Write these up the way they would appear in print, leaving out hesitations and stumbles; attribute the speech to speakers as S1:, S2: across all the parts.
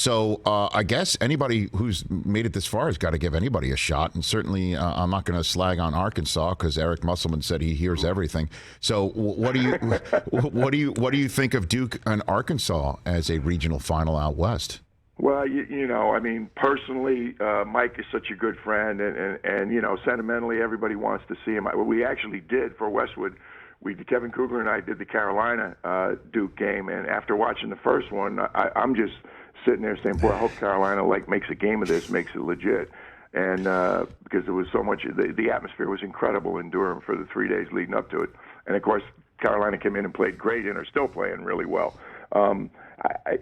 S1: So I guess anybody who's made it this far has got to give anybody a shot. And certainly I'm not going to slag on Arkansas because Eric Musselman said he hears everything. So what do you think of Duke and Arkansas as a regional final out west?
S2: Well, I mean, personally, Mike is such a good friend, and sentimentally, everybody wants to see him. We actually did for Westwood. Kevin Kugler and I did the Carolina Duke game, and after watching the first one, I'm just sitting there saying, boy, I hope Carolina makes a game of this, makes it legit. And because there was so much, the atmosphere was incredible in Durham for the 3 days leading up to it. And, of course, Carolina came in and played great and are still playing really well.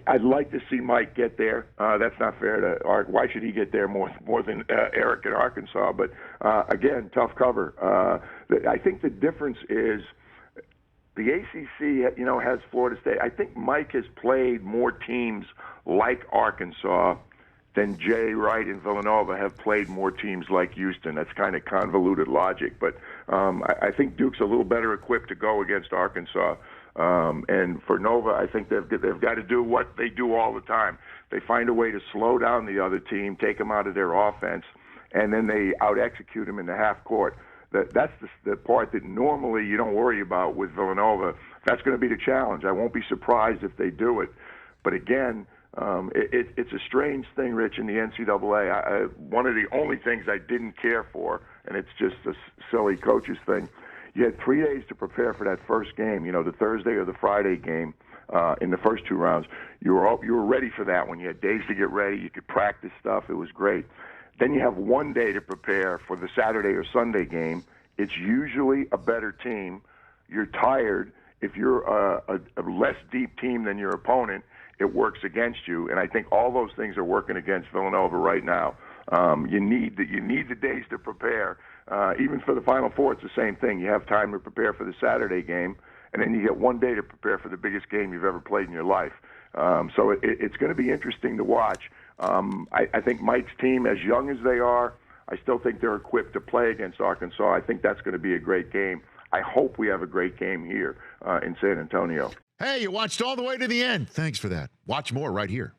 S2: I'd like to see Mike get there. That's not fair to Ark. Why should he get there more than Eric in Arkansas? But, again, tough cover. I think the difference is the ACC, has Florida State. I think Mike has played more teams like Arkansas than Jay Wright and Villanova have played more teams like Houston. That's kind of convoluted logic. But I think Duke's a little better equipped to go against Arkansas. And for Nova, I think they've got to do what they do all the time. They find a way to slow down the other team, take them out of their offense, and then they out-execute them in the half court. That's the part that normally you don't worry about with Villanova. That's going to be the challenge. I won't be surprised if they do it. But again, it's a strange thing, Rich, in the NCAA. One of the only things I didn't care for, and it's just a silly coach's thing, you had 3 days to prepare for that first game, the Thursday or the Friday game in the first two rounds. You were ready for that one. You had days to get ready. You could practice stuff. It was great. Then you have 1 day to prepare for the Saturday or Sunday game. It's usually a better team. You're tired. If you're a less deep team than your opponent, it works against you. And I think all those things are working against Villanova right now. You need the days to prepare. Even for the Final Four, it's the same thing. You have time to prepare for the Saturday game, and then you get 1 day to prepare for the biggest game you've ever played in your life. So it's going to be interesting to watch. I think Mike's team, as young as they are, I still think they're equipped to play against Arkansas. I think that's going to be a great game. I hope we have a great game here in San Antonio.
S1: Hey, you watched all the way to the end. Thanks for that. Watch more right here.